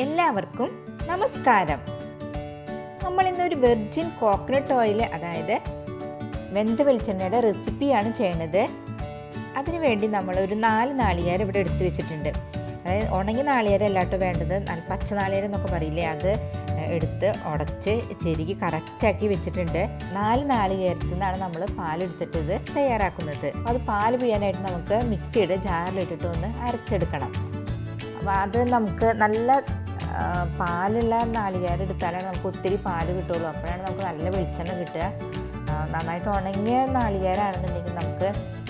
എല്ലാവർക്കും നമസ്കാരം. നമ്മൾ ഇന്നൊരു വെർജിൻ കോക്കനട്ട് ഓയിൽ, അതായത് വെന്ത വെളിച്ചെണ്ണയുടെ റെസിപ്പിയാണ് ചെയ്യുന്നത്. അതിനുവേണ്ടി നമ്മളൊരു 4 നാളികേരം ഇവിടെ എടുത്തു വെച്ചിട്ടുണ്ട്. അതായത് ഉണങ്ങിയ നാളികേരം അല്ലാട്ടോ വേണ്ടത്, പച്ച നാളികേരം എന്നൊക്കെ പറയില്ലേ, അത് എടുത്ത് ഉടച്ച് ചെരുകി കറക്റ്റാക്കി വെച്ചിട്ടുണ്ട്. 4 നാളികേരത്തിൽ നിന്നാണ് നമ്മൾ പാലെടുത്തിട്ട് ഇത് തയ്യാറാക്കുന്നത്. അത് പാൽ പിഴിയാനായിട്ട് നമുക്ക് മിക്സിയുടെ ജാറിലിട്ടിട്ട് ഒന്ന് അരച്ചെടുക്കണം. അപ്പോൾ അത് നമുക്ക് നല്ല പാലുള്ള നാളികേരം എടുത്താലാണ് നമുക്ക് ഒത്തിരി പാല് കിട്ടുള്ളൂ. അപ്പോഴാണ് നമുക്ക് നല്ല വെളിച്ചെണ്ണ കിട്ടുക. നന്നായിട്ട് ഉണങ്ങിയ നാളികേരമാണെന്നുണ്ടെങ്കിൽ നമുക്ക്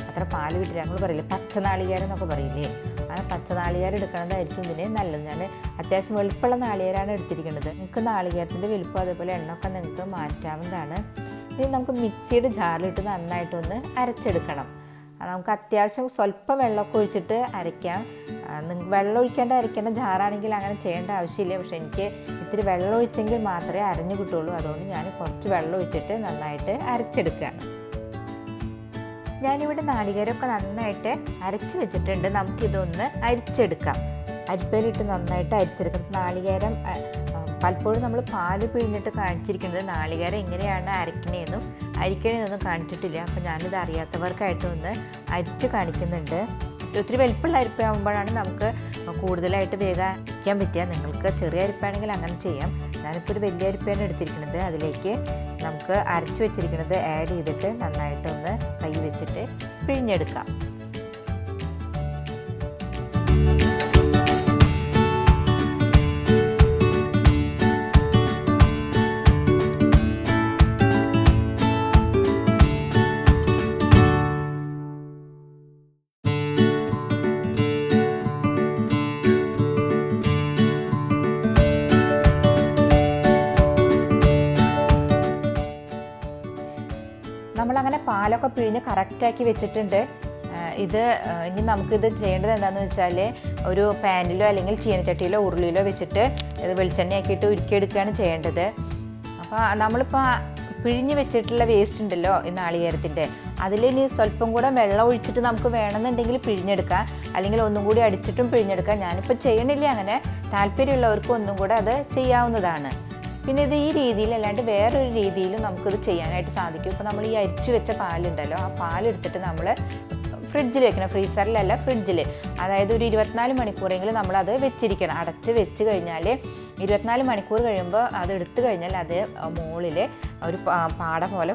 അത്ര പാല് കിട്ടില്ല. നമ്മൾ പറയില്ലേ പച്ച നാളികേരം എന്നൊക്കെ പറയില്ലേ, ആ പച്ച നാളികേരം എടുക്കണതായിരിക്കും ഇതിന് നല്ലത്. ഞാൻ അത്യാവശ്യം വെളുപ്പമുള്ള നാളികേരമാണ് എടുത്തിരിക്കുന്നത്. നിങ്ങൾക്ക് നാളികേരത്തിൻ്റെ വലുപ്പം അതേപോലെ എണ്ണൊക്കെ നിങ്ങൾക്ക് മാറ്റാവുന്നതാണ്. ഇനി നമുക്ക് മിക്സിയുടെ ജാറിലിട്ട് നന്നായിട്ടൊന്ന് അരച്ചെടുക്കണം. നമുക്ക് അത്യാവശ്യം സ്വല്പം വെള്ളമൊക്കെ ഒഴിച്ചിട്ട് അരയ്ക്കാം. വെള്ളം ഒഴിക്കേണ്ട അരയ്ക്കേണ്ട ജാറാണെങ്കിൽ അങ്ങനെ ചെയ്യേണ്ട ആവശ്യമില്ല. പക്ഷേ എനിക്ക് ഇത്തിരി വെള്ളം ഒഴിച്ചെങ്കിൽ മാത്രമേ അരഞ്ഞു കിട്ടുള്ളൂ. അതുകൊണ്ട് ഞാൻ കുറച്ച് വെള്ളം ഒഴിച്ചിട്ട് നന്നായിട്ട് അരച്ചെടുക്കുകയാണ്. ഞാനിവിടെ നാളികേരമൊക്കെ നന്നായിട്ട് അരച്ച് വെച്ചിട്ടുണ്ട്. നമുക്കിതൊന്ന് അരിച്ചെടുക്കാം. അരിപ്പയിലിട്ട് നന്നായിട്ട് അരിച്ചെടുക്കാം. നാളികേരം പലപ്പോഴും നമ്മൾ പാല് പിഴിഞ്ഞിട്ട് കാണിച്ചിരിക്കുന്നത് നാളികേരം എങ്ങനെയാണ് അരിക്കണേന്നൊന്നും കാണിച്ചിട്ടില്ല. അപ്പോൾ ഞാനിത് അറിയാത്തവർക്കായിട്ടൊന്ന് അരിച്ച് കാണിക്കുന്നുണ്ട്. ഒത്തിരി വലിപ്പമുള്ള അരിപ്പാകുമ്പോഴാണ് നമുക്ക് കൂടുതലായിട്ട് വേഗം അരിക്കാൻ പറ്റുക. നിങ്ങൾക്ക് ചെറിയ അരിപ്പാണെങ്കിൽ അങ്ങനെ ചെയ്യാം. ഞാനിപ്പോൾ ഒരു വലിയ അരിപ്പാണ് എടുത്തിരിക്കുന്നത്. അതിലേക്ക് നമുക്ക് അരച്ച് വെച്ചിരിക്കുന്നത് ആഡ് ചെയ്തിട്ട് നന്നായിട്ടൊന്ന് കൈ വെച്ചിട്ട് പിഴിഞ്ഞെടുക്കാം. നമ്മളങ്ങനെ പാലൊക്കെ പിഴിഞ്ഞ് കറക്റ്റാക്കി വെച്ചിട്ടുണ്ട്. ഇനി നമുക്കിത് ചെയ്യേണ്ടത് എന്താണെന്ന് വെച്ചാൽ ഒരു പാനിലോ അല്ലെങ്കിൽ ചീനച്ചട്ടിയിലോ ഉരുളിയിലോ വെച്ചിട്ട് ഇത് വെളിച്ചെണ്ണയാക്കിയിട്ട് ഉരുക്കിയെടുക്കുകയാണ് ചെയ്യേണ്ടത്. അപ്പോൾ നമ്മളിപ്പോൾ പിഴിഞ്ഞ് വെച്ചിട്ടുള്ള വേസ്റ്റ് ഉണ്ടല്ലോ ഈ നാളികേരത്തിൻ്റെ, അതിലിനി സ്വല്പം കൂടെ വെള്ളം ഒഴിച്ചിട്ട് നമുക്ക് വേണമെന്നുണ്ടെങ്കിൽ പിഴിഞ്ഞെടുക്കാം, അല്ലെങ്കിൽ ഒന്നും കൂടി അടിച്ചിട്ടും പിഴിഞ്ഞെടുക്കാം. ഞാനിപ്പോൾ ചെയ്യണില്ല. അങ്ങനെ താല്പര്യമുള്ളവർക്ക് ഒന്നും കൂടെ അത് ചെയ്യാവുന്നതാണ്. പിന്നെ ഇത് ഈ രീതിയിൽ അല്ലാണ്ട് വേറൊരു രീതിയിലും നമുക്കിത് ചെയ്യാനായിട്ട് സാധിക്കും. ഇപ്പോൾ നമ്മൾ ഈ അരിച്ചു വെച്ച പാലുണ്ടല്ലോ, ആ പാലെടുത്തിട്ട് നമ്മൾ ഫ്രിഡ്ജിൽ വെക്കണം. ഫ്രീസറിലല്ല, ഫ്രിഡ്ജിൽ. അതായത് ഒരു 24 മണിക്കൂറെങ്കിലും നമ്മളത് വെച്ചിരിക്കണം. അടച്ച് വെച്ച് കഴിഞ്ഞാൽ 24 മണിക്കൂർ കഴിയുമ്പോൾ അത് എടുത്തു കഴിഞ്ഞാൽ അത് മുകളിൽ ഒരു പാട പോലെ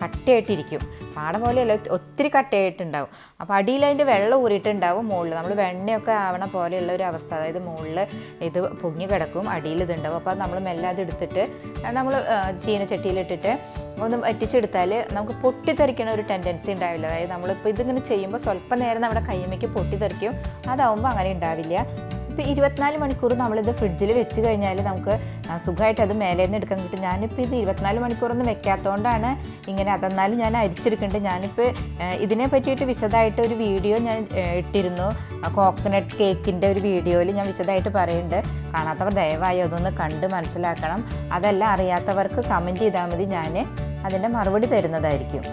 കട്ടയായിട്ടിരിക്കും. പാട പോലെയല്ല, ഒത്തിരി കട്ടയായിട്ടുണ്ടാവും. അപ്പോൾ അടിയിൽ അതിൻ്റെ വെള്ളം ഊറിയിട്ടുണ്ടാവും. മുകളിൽ നമ്മൾ വെണ്ണയൊക്കെ ആവണ പോലെയുള്ള ഒരു അവസ്ഥ. അതായത് മുകളിൽ ഇത് പൊങ്ങി കിടക്കും, അടിയിൽ ഇതുണ്ടാവും. അപ്പോൾ നമ്മൾ മെല്ലെ അത് എടുത്തിട്ട് നമ്മൾ ചീനച്ചട്ടിയിലിട്ടിട്ട് ഒന്ന് വറ്റിച്ചെടുത്താൽ നമുക്ക് പൊട്ടിത്തെറിക്കണ ഒരു ടെൻഡൻസി ഉണ്ടാവില്ല. അതായത് നമ്മളിപ്പോൾ ഇതിങ്ങനെ ചെയ്യുമ്പോൾ സ്വല്പം നേരം നമ്മുടെ കൈമയ്ക്ക് പൊട്ടിത്തെറിക്കും. അതാവുമ്പോൾ അങ്ങനെ ഉണ്ടാവില്ല. ഇപ്പോൾ 24 മണിക്കൂർ നമ്മളിത് ഫ്രിഡ്ജിൽ വെച്ച് കഴിഞ്ഞാൽ നമുക്ക് സുഖമായിട്ട് അത് മേലെ നിന്ന് എടുക്കാൻ കിട്ടും. ഞാനിപ്പോൾ ഇത് 24 മണിക്കൂറൊന്നും വെക്കാത്തതുകൊണ്ടാണ് ഇങ്ങനെ. അതെന്നാലും ഞാൻ അരിച്ചെടുക്കുന്നുണ്ട്. ഞാനിപ്പോൾ ഇതിനെ പറ്റിയിട്ട് വിശദമായിട്ട് ഒരു വീഡിയോ ഞാൻ ഇട്ടിരുന്നു. കോക്കനട്ട് കേക്കിൻ്റെ ഒരു വീഡിയോയിൽ ഞാൻ വിശദമായിട്ട് പറയുന്നുണ്ട്. കാണാത്തവർ ദയവായി അതൊന്ന് കണ്ട് മനസ്സിലാക്കണം. അതെല്ലാം അറിയാത്തവർക്ക് കമൻറ്റ് ചെയ്താൽ മതി, ഞാൻ അതിൻ്റെ മറുപടി തരുന്നതായിരിക്കും.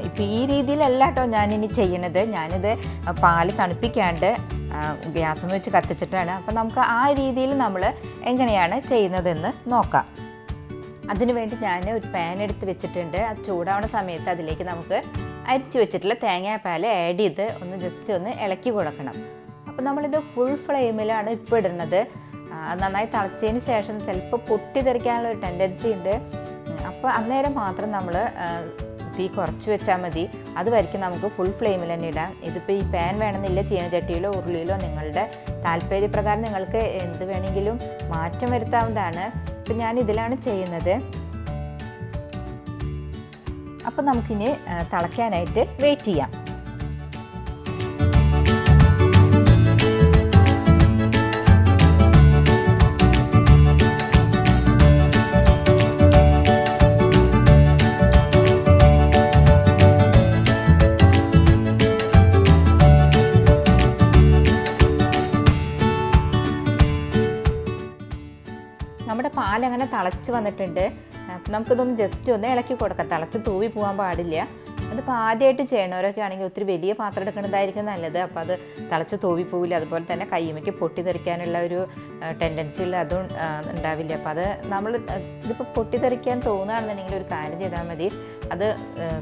ഇപ്പോൾ ഈ രീതിയിലല്ല കേട്ടോ ഞാനിനി ചെയ്യണത്. ഞാനിത് പാല് തണുപ്പിക്കാണ്ട് ഗ്യാസ് വെച്ച് കത്തിച്ചിട്ടാണ്. അപ്പോൾ നമുക്ക് ആ രീതിയിൽ നമ്മൾ എങ്ങനെയാണ് ചെയ്യുന്നതെന്ന് നോക്കാം. അതിനുവേണ്ടി ഞാൻ ഒരു പാൻ എടുത്ത് വെച്ചിട്ടുണ്ട്. അത് ചൂടാവുന്ന സമയത്ത് അതിലേക്ക് നമുക്ക് അരിച്ചു വെച്ചിട്ടുള്ള തേങ്ങാപ്പാൽ ആഡ് ചെയ്ത് ജസ്റ്റ് ഒന്ന് ഇളക്കി കൊടുക്കണം. അപ്പോൾ നമ്മളിത് ഫുൾ ഫ്ലെയിമിലാണ് ഇപ്പോൾ ഇടുന്നത്. നന്നായി തിളച്ചതിന് ശേഷം ചിലപ്പോൾ പൊട്ടിത്തെറിക്കാനുള്ള ഒരു ടെൻഡൻസി ഉണ്ട്. അപ്പോൾ അന്നേരം മാത്രം നമ്മൾ തീ കുറച്ച് വെച്ചാൽ മതി. അതുവരെയ്ക്കും നമുക്ക് ഫുൾ ഫ്ലെയിമിൽ തന്നെ ഇടാം. ഇതിപ്പോൾ ഈ പാൻ വേണമെന്നില്ല, ചീനച്ചട്ടിയിലോ ഉരുളിയിലോ നിങ്ങളുടെ താല്പര്യപ്രകാരം നിങ്ങൾക്ക് എന്ത് വേണമെങ്കിലും മാറ്റം വരുത്താവുന്നതാണ്. ഇപ്പം ഞാൻ ഇതിലാണ് ചെയ്യുന്നത്. അപ്പോൾ നമുക്കിനി തിളയ്ക്കാനായിട്ട് വെയിറ്റ് ചെയ്യാം. നമ്മുടെ പാലങ്ങനെ തിളച്ച് വന്നിട്ടുണ്ട്. നമുക്കിതൊന്ന് ജസ്റ്റ് ഒന്ന് ഇളക്കി കൊടുക്കാം. തിളച്ച് തൂവി പോകാൻ പാടില്ല. അതിപ്പോൾ ആദ്യമായിട്ട് ചെയ്യണവരൊക്കെ ആണെങ്കിൽ ഒത്തിരി വലിയ പാത്രം എടുക്കുന്നതായിരിക്കും നല്ലത്. അപ്പോൾ അത് തിളച്ച് തോവിപ്പോവില്ല. അതുപോലെ തന്നെ കയ്യുമ്മയ്ക്ക് പൊട്ടിത്തെറിക്കാനുള്ള ഒരു ടെൻഡൻസി ഉള്ള അതും ഉണ്ടാവില്ല. അപ്പോൾ അത് നമ്മൾ ഇതിപ്പോൾ പൊട്ടിത്തെറിക്കാൻ തോന്നുകയാണെന്നുണ്ടെങ്കിൽ ഒരു കാര്യം ചെയ്താൽ മതി, അത്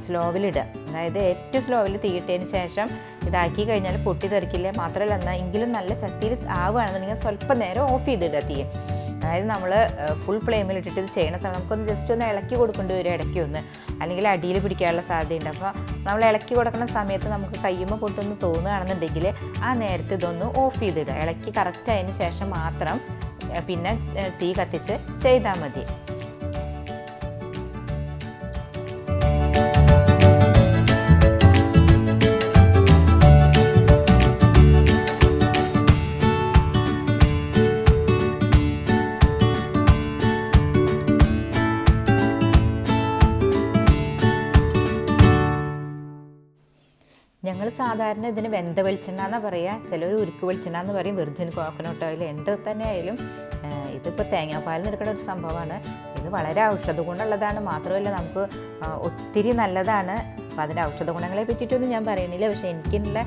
സ്ലോവിലിടുക. അതായത് ഏറ്റവും സ്ലോവിൽ തീയിട്ടതിന് ശേഷം ഇതാക്കി കഴിഞ്ഞാൽ പൊട്ടിത്തെറിക്കില്ല. മാത്രമല്ല എന്നാൽ എങ്കിലും നല്ല ശക്തിയിൽ ആവുകയാണെന്നുണ്ടെങ്കിൽ സ്വല്പം നേരം ഓഫ് ചെയ്തിടുക തീ. അതായത് നമ്മൾ ഫുൾ ഫ്ലെയിമിലിട്ടിട്ട് ഇത് ചെയ്യണ സമയം നമുക്കൊന്ന് ജസ്റ്റ് ഒന്ന് ഇളക്കി കൊടുക്കേണ്ടി വരും ഇടയ്ക്ക് ഒന്ന്, അല്ലെങ്കിൽ അടിയിൽ പിടിക്കാനുള്ള സാധ്യതയുണ്ട്. അപ്പോൾ നമ്മൾ ഇളക്കി കൊടുക്കുന്ന സമയത്ത് നമുക്ക് കയ്യുമ്പോൾ പൊട്ടൊന്ന് തോന്നുകയാണെന്നുണ്ടെങ്കിൽ ആ നേരത്തെ ഇതൊന്ന് ഓഫ് ചെയ്തിടുക. ഇളക്കി കറക്റ്റ് ആയതിന് ശേഷം മാത്രം പിന്നെ തീ കത്തിച്ച് ചെയ്താൽ മതി. ഞങ്ങൾ സാധാരണ ഇതിന് വെന്ത വെളിച്ചെണ്ണ എന്നാണ് പറയുക, ചിലർ ഉരുക്ക് വെളിച്ചെണ്ണ എന്ന് പറയും, വെർജിൻ കോക്കനട്ട് ഓയിൽ, എന്ത് തന്നെ ആയാലും ഇതിപ്പോൾ തേങ്ങാപ്പാലിന് എടുക്കുന്ന ഒരു സംഭവമാണ്. ഇത് വളരെ ഔഷധ ഗുണമുള്ളതാണ്. മാത്രമല്ല നമുക്ക് ഒത്തിരി നല്ലതാണ്. അപ്പോൾ അതിൻ്റെ ഔഷധ ഗുണങ്ങളെ പറ്റിയിട്ടൊന്നും ഞാൻ പറയണില്ല. പക്ഷേ എനിക്കുള്ള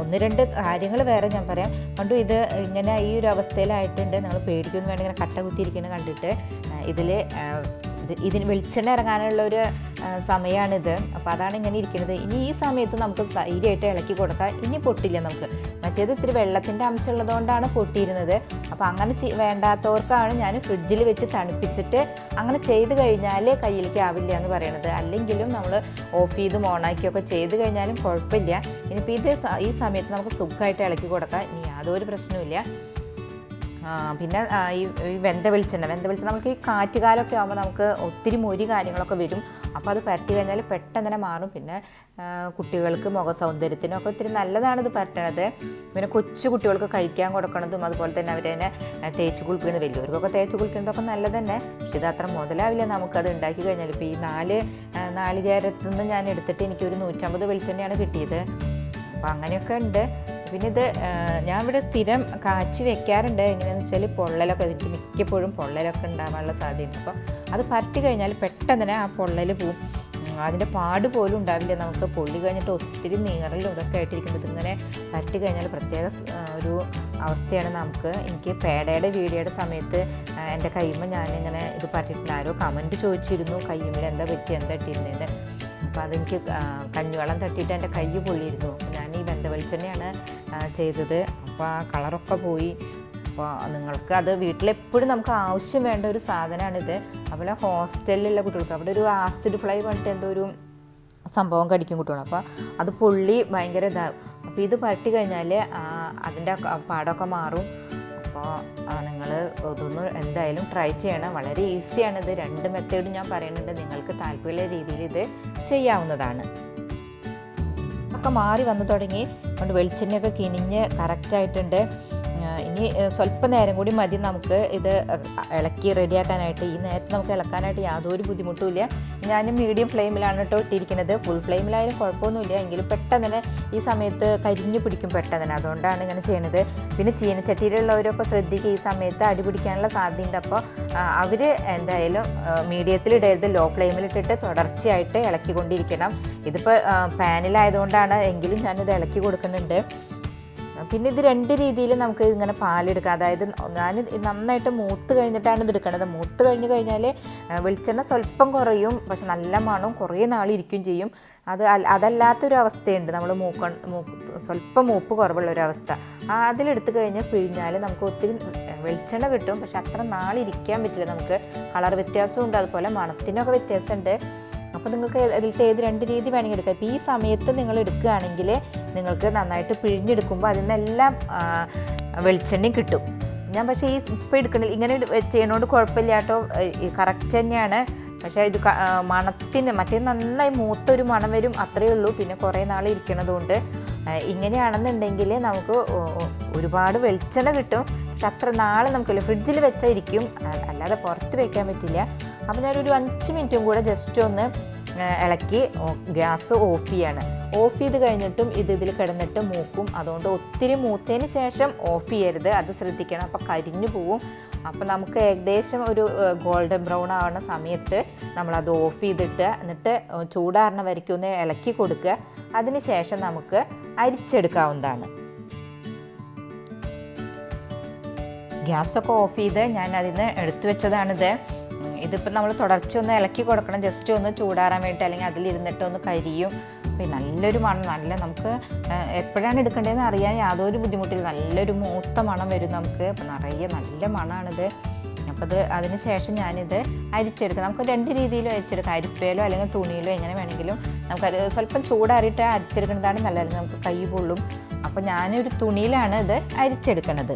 1-2 കാര്യങ്ങൾ വേറെ ഞാൻ പറയാം. കണ്ടു ഇത് ഇങ്ങനെ ഈ ഒരു അവസ്ഥയിലായിട്ടുണ്ട്. നിങ്ങൾ പേടിക്കൊന്നും വേണ്ട, ഇങ്ങനെ കട്ട കുത്തിയിരിക്കുന്നത് കണ്ടിട്ട്. ഇതിന് വെളിച്ചെണ്ണ ഇറങ്ങാനുള്ള ഒരു സമയമാണിത്. അപ്പോൾ അതാണ് ഇങ്ങനെ ഇരിക്കുന്നത്. ഇനി ഈ സമയത്ത് നമുക്ക് ധൈര്യമായിട്ട് ഇളക്കി കൊടുക്കാം. ഇനി പൊട്ടില്ല നമുക്ക്. മറ്റേത് ഇത്തിരി വെള്ളത്തിൻ്റെ അംശം ഉള്ളതുകൊണ്ടാണ് പൊട്ടിയിരുന്നത്. അപ്പോൾ അങ്ങനെ വേണ്ടാത്തവർക്കാണ് ഞാൻ ഫ്രിഡ്ജിൽ വെച്ച് തണുപ്പിച്ചിട്ട് അങ്ങനെ ചെയ്ത് കഴിഞ്ഞാൽ കയ്യിലേക്ക് ആവില്ല എന്ന് പറയണത്. അല്ലെങ്കിലും നമ്മൾ ഓഫ് ചെയ്തും ഓണാക്കിയൊക്കെ ചെയ്ത് കഴിഞ്ഞാലും കുഴപ്പമില്ല. ഇനിയിപ്പോൾ ഇത് ഈ സമയത്ത് നമുക്ക് സുഖമായിട്ട് ഇളക്കി കൊടുക്കാം. ഇനി യാതൊരു പ്രശ്നവുമില്ല. പിന്നെ ഈ വെന്ത വെളിച്ചെണ്ണ നമുക്ക് ഈ കാറ്റുകാലമൊക്കെ ആകുമ്പോൾ നമുക്ക് ഒത്തിരി മൊരി കാര്യങ്ങളൊക്കെ വരും. അപ്പോൾ അത് പരട്ടി കഴിഞ്ഞാൽ പെട്ടെന്ന് തന്നെ മാറും. പിന്നെ കുട്ടികൾക്ക് മുഖ സൗന്ദര്യത്തിനൊക്കെ ഒത്തിരി നല്ലതാണിത് പരട്ടണത്. പിന്നെ കൊച്ചു കുട്ടികൾക്ക് കഴിക്കാൻ കൊടുക്കണതും അതുപോലെ തന്നെ അവരെന്നെ തേച്ച് കുളിപ്പിക്കുന്നത്, വലിയവർക്കൊക്കെ തേച്ച് കുളിക്കുന്നതൊക്കെ നല്ലത് തന്നെ. പക്ഷെ ഇത് അത്ര മുതലാവില്ല നമുക്കത് ഉണ്ടാക്കി കഴിഞ്ഞാൽ. ഇപ്പോൾ ഈ 4 നാളികേരത്തിൽ നിന്ന് ഞാൻ എടുത്തിട്ട് എനിക്കൊരു 150 വെളിച്ചെണ്ണയാണ് കിട്ടിയത്. അപ്പോൾ അങ്ങനെയൊക്കെ ഉണ്ട്. പിന്നെ ഇത് ഞാൻ ഇവിടെ സ്ഥിരം കാച്ചി വെക്കാറുണ്ട്. എങ്ങനെയാണെന്ന് വെച്ചാൽ പൊള്ളലൊക്കെ, എനിക്ക് മിക്കപ്പോഴും പൊള്ളലൊക്കെ ഉണ്ടാകാനുള്ള സാധ്യതയുണ്ട്. അപ്പോൾ അത് പരട്ടി കഴിഞ്ഞാൽ പെട്ടെന്ന് തന്നെ ആ പൊള്ളൽ പോവും. അതിൻ്റെ പാട് പോലും ഉണ്ടാവില്ല. നമുക്ക് പൊള്ളി കഴിഞ്ഞിട്ട് ഒത്തിരി നീറലും ഇതൊക്കെ ആയിട്ടിരിക്കുമ്പോൾ ഇതിങ്ങനെ പരട്ടി കഴിഞ്ഞാൽ പ്രത്യേക ഒരു അവസ്ഥയാണ് നമുക്ക്. എനിക്ക് പേടയുടെ വീഡിയോയുടെ സമയത്ത് എൻ്റെ കൈമ്മ ഞാനിങ്ങനെ ഇത് പരട്ടിയിട്ടുണ്ട്. ആരോ കമൻറ്റ് ചോദിച്ചിരുന്നു കൈമ്മിൽ എന്താ പറ്റി, എന്താ ഇട്ടിരുന്നതെന്ന്. അപ്പോൾ അതെനിക്ക് കഞ്ഞിവെള്ളം തട്ടിയിട്ട് എൻ്റെ കൈ പൊള്ളിയിരുന്നു. അപ്പോൾ ഞാൻ ഈ വെന്ത വെളിച്ചെണ്ണയാണ് ചെയ്തത്. അപ്പോൾ ആ കളറൊക്കെ പോയി. അപ്പോൾ നിങ്ങൾക്ക് അത് വീട്ടിലെപ്പോഴും നമുക്ക് ആവശ്യം വേണ്ട ഒരു സാധനമാണിത്. അതുപോലെ ഹോസ്റ്റലിലുള്ള കുട്ടികൾക്ക് അവിടെ ഒരു ആസിഡ് ഫ്ലൈ പറഞ്ഞിട്ട് എന്തോ ഒരു സംഭവം കടിക്കും കുട്ടികൾ. അപ്പോൾ അത് പൊള്ളി ഭയങ്കര ഇതാകും. അപ്പോൾ ഇത് പരട്ടി കഴിഞ്ഞാൽ അതിൻ്റെ പാടൊക്കെ മാറും. അപ്പോൾ നിങ്ങൾ ഇതൊന്ന് എന്തായാലും ട്രൈ ചെയ്യണം. വളരെ ഈസിയാണിത്. 2 മെത്തേഡ് ഞാൻ പറയുന്നുണ്ട്. നിങ്ങൾക്ക് താല്പര്യമുള്ള രീതിയിൽ ഇത് ചെയ്യാവുന്നതാണ്. ഒക്കെ മാറി വന്നു തുടങ്ങി. അതുകൊണ്ട് വെളിച്ചെണ്ണയൊക്കെ കിനിഞ്ഞ് കറക്റ്റായിട്ടുണ്ട്. ഇനി സ്വല്പം നേരം കൂടി മതി നമുക്ക് ഇത് ഇളക്കി റെഡിയാക്കാനായിട്ട്. ഈ നേരത്തെ നമുക്ക് ഇളക്കാനായിട്ട് യാതൊരു ബുദ്ധിമുട്ടുമില്ല. ഞാൻ മീഡിയം ഫ്ലെയിമിലാണ് കേട്ടോ ഇട്ടിരിക്കുന്നത്. ഫുൾ ഫ്ലെയിമിലായാലും കുഴപ്പമൊന്നുമില്ല. എങ്കിലും പെട്ടെന്ന് തന്നെ ഈ സമയത്ത് കരിഞ്ഞു പിടിക്കും പെട്ടെന്ന് തന്നെ. അതുകൊണ്ടാണ് ഇങ്ങനെ ചെയ്യുന്നത്. പിന്നെ ചീനച്ചട്ടിയിലുള്ളവരൊക്കെ ശ്രദ്ധിക്കുക, ഈ സമയത്ത് അടി പിടിക്കാനുള്ള സാധ്യതയുണ്ട്. അപ്പോൾ അവർ എന്തായാലും മീഡിയത്തിലിടരുത്, ലോ ഫ്ലെയിമിലിട്ടിട്ട് തുടർച്ചയായിട്ട് ഇളക്കിക്കൊണ്ടിരിക്കണം. ഇതിപ്പോൾ പാനിലായതുകൊണ്ടാണ്, എങ്കിലും ഞാനിത് ഇളക്കി കൊടുക്കുന്നുണ്ട്. പിന്നെ ഇത് 2 രീതിയിൽ നമുക്ക് ഇങ്ങനെ പാലെടുക്കാം. അതായത് ഞാൻ നന്നായിട്ട് മൂത്ത് കഴിഞ്ഞിട്ടാണ് ഇത് എടുക്കുന്നത്. മൂത്ത് കഴിഞ്ഞാൽ വെളിച്ചെണ്ണ സ്വല്പം കുറയും, പക്ഷെ നല്ല മണവും കുറേ നാളിരിക്കും ചെയ്യും. അതല്ലാത്തൊരു അവസ്ഥയുണ്ട്. നമ്മൾ സ്വല്പം മൂപ്പ് കുറവുള്ളൊരവസ്ഥ. അതിലെടുത്ത് കഴിഞ്ഞ് പിഴിഞ്ഞാൽ നമുക്ക് ഒത്തിരി വെളിച്ചെണ്ണ കിട്ടും, പക്ഷെ അത്ര നാളിരിക്കാൻ പറ്റില്ല. നമുക്ക് കളർ വ്യത്യാസമുണ്ട്, അതുപോലെ മണത്തിനൊക്കെ വ്യത്യാസമുണ്ട്. അപ്പോൾ നിങ്ങൾക്ക് അതിലത്തെ ഏത് 2 രീതി വേണമെങ്കിൽ എടുക്കാം. ഇപ്പോൾ ഈ സമയത്ത് നിങ്ങൾ എടുക്കുകയാണെങ്കിൽ നിങ്ങൾക്ക് നന്നായിട്ട് പിഴിഞ്ഞെടുക്കുമ്പോൾ അതിൽ നിന്നെല്ലാം വെളിച്ചെണ്ണയും കിട്ടും. ഞാൻ പക്ഷേ ഇപ്പോൾ എടുക്കണില്ല, ഇങ്ങനെ ചെയ്യുന്നതുകൊണ്ട് കുഴപ്പമില്ല കേട്ടോ, കറക്റ്റ് തന്നെയാണ്. പക്ഷേ ഇത് മണത്തിന് മറ്റേ നന്നായി മൂത്തൊരു മണം വരും, അത്രയേ ഉള്ളൂ. പിന്നെ കുറേ നാൾ ഇരിക്കണതുകൊണ്ട് ഇങ്ങനെയാണെന്നുണ്ടെങ്കിൽ നമുക്ക് ഒരുപാട് വെളിച്ചെണ്ണ കിട്ടും, പക്ഷെ അത്ര നാൾ നമുക്കില്ല. ഫ്രിഡ്ജിൽ വെച്ചാൽ ഇരിക്കും, അല്ലാതെ പുറത്ത് വയ്ക്കാൻ പറ്റില്ല. അപ്പോൾ ഞാനൊരു 5 മിനിറ്റും കൂടെ ജസ്റ്റ് ഒന്ന് ഇളക്കി ഗ്യാസ് ഓഫ് ചെയ്യാണ്. ഓഫ് ചെയ്ത് കഴിഞ്ഞിട്ടും ഇതിൽ കിടന്നിട്ട് മൂക്കും. അതുകൊണ്ട് ഒത്തിരി മൂത്തതിന് ശേഷം ഓഫ് ചെയ്യരുത്, അത് ശ്രദ്ധിക്കണം. അപ്പോൾ കരിഞ്ഞു പോവും. അപ്പോൾ നമുക്ക് ഏകദേശം ഒരു ഗോൾഡൻ ബ്രൗൺ ആവുന്ന സമയത്ത് നമ്മളത് ഓഫ് ചെയ്തിട്ട് എന്നിട്ട് ചൂടാറുന്ന വരയ്ക്കും ഒന്ന് ഇളക്കി കൊടുക്കുക. അതിന് ശേഷം നമുക്ക് അരിച്ചെടുക്കാവുന്നതാണ്. ഗ്യാസൊക്കെ ഓഫ് ചെയ്ത് ഞാൻ അതിന് എടുത്തു വെച്ചതാണിത്. ഇതിപ്പോൾ നമ്മൾ തുടർച്ച ഒന്ന് ഇളക്കി കൊടുക്കണം, ജസ്റ്റ് ഒന്ന് ചൂടാറാൻ വേണ്ടിയിട്ട്, അല്ലെങ്കിൽ അതിലിരുന്നിട്ട് ഒന്ന് കരിയും. അപ്പോൾ നല്ലൊരു മണം, നമുക്ക് എപ്പോഴാണ് എടുക്കേണ്ടതെന്ന് അറിയാൻ യാതൊരു ബുദ്ധിമുട്ടില്ല. നല്ലൊരു മൂത്ത മണം വരും നമുക്ക്. അപ്പോൾ നിറയെ നല്ല മണമാണിത്. അപ്പോൾ അതിന് ശേഷം ഞാനിത് അരിച്ചെടുക്കാം. നമുക്ക് 2 രീതിയിലും അരിച്ചെടുക്കാം, അരിപ്പയിലോ അല്ലെങ്കിൽ തുണിയിലോ എങ്ങനെ വേണമെങ്കിലും. നമുക്കത് സ്വല്പം ചൂടാറിയിട്ട് അരിച്ചെടുക്കുന്നതാണ് നല്ലത്, നമുക്ക് കൈ പൊള്ളും. അപ്പോൾ ഞാനൊരു തുണിയിലാണ് ഇത് അരിച്ചെടുക്കുന്നത്.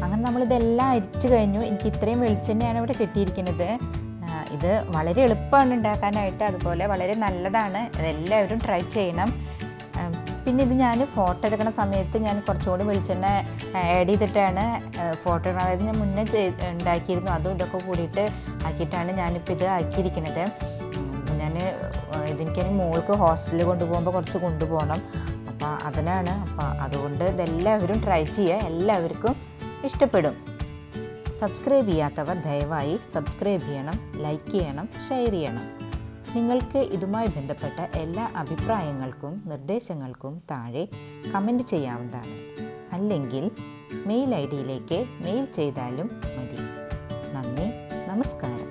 അങ്ങനെ നമ്മളിതെല്ലാം അരിച്ചു കഴിഞ്ഞു. എനിക്ക് ഇത്രയും വെളിച്ചെണ്ണയാണ് ഇവിടെ കിട്ടിയിരിക്കുന്നത്. ഇത് വളരെ എളുപ്പമാണ് ഉണ്ടാക്കാനായിട്ട്, അതുപോലെ വളരെ നല്ലതാണ്. ഇതെല്ലാവരും ട്രൈ ചെയ്യണം. പിന്നെ ഇത് ഞാൻ ഫോട്ടോ എടുക്കുന്ന സമയത്ത് ഞാൻ കുറച്ചുകൂടി വെളിച്ചെണ്ണ ആഡ് ചെയ്തിട്ടാണ് ഫോട്ടോ എടുക്കുന്നത്. അതായത് ഞാൻ മുന്നേ ഉണ്ടാക്കിയിരുന്നു, അതും ഇതൊക്കെ കൂടിയിട്ട് ആക്കിയിട്ടാണ് ഞാനിപ്പോൾ ഇത് ആക്കിയിരിക്കുന്നത്. ഇതെനിക്ക് മോൾക്ക് ഹോസ്റ്റലിൽ കൊണ്ടുപോകുമ്പോൾ കുറച്ച് കൊണ്ടുപോകണം, അപ്പോൾ അതിനാണ്. അപ്പോൾ അതുകൊണ്ട് ഇതെല്ലാവരും ട്രൈ ചെയ്യുക, എല്ലാവർക്കും ഇഷ്ടപ്പെടും. സബ്സ്ക്രൈബ് ചെയ്യാത്തവർ ദയവായി സബ്സ്ക്രൈബ് ചെയ്യണം, ലൈക്ക് ചെയ്യണം, ഷെയർ ചെയ്യണം. നിങ്ങൾക്ക് ഇതുമായി ബന്ധപ്പെട്ട എല്ലാ അഭിപ്രായങ്ങൾക്കും നിർദ്ദേശങ്ങൾക്കും താഴെ കമൻറ്റ് ചെയ്യാവുന്നതാണ്. അല്ലെങ്കിൽ മെയിൽ ID യിലേക്ക് മെയിൽ ചെയ്താലും മതി. നന്ദി, നമസ്കാരം.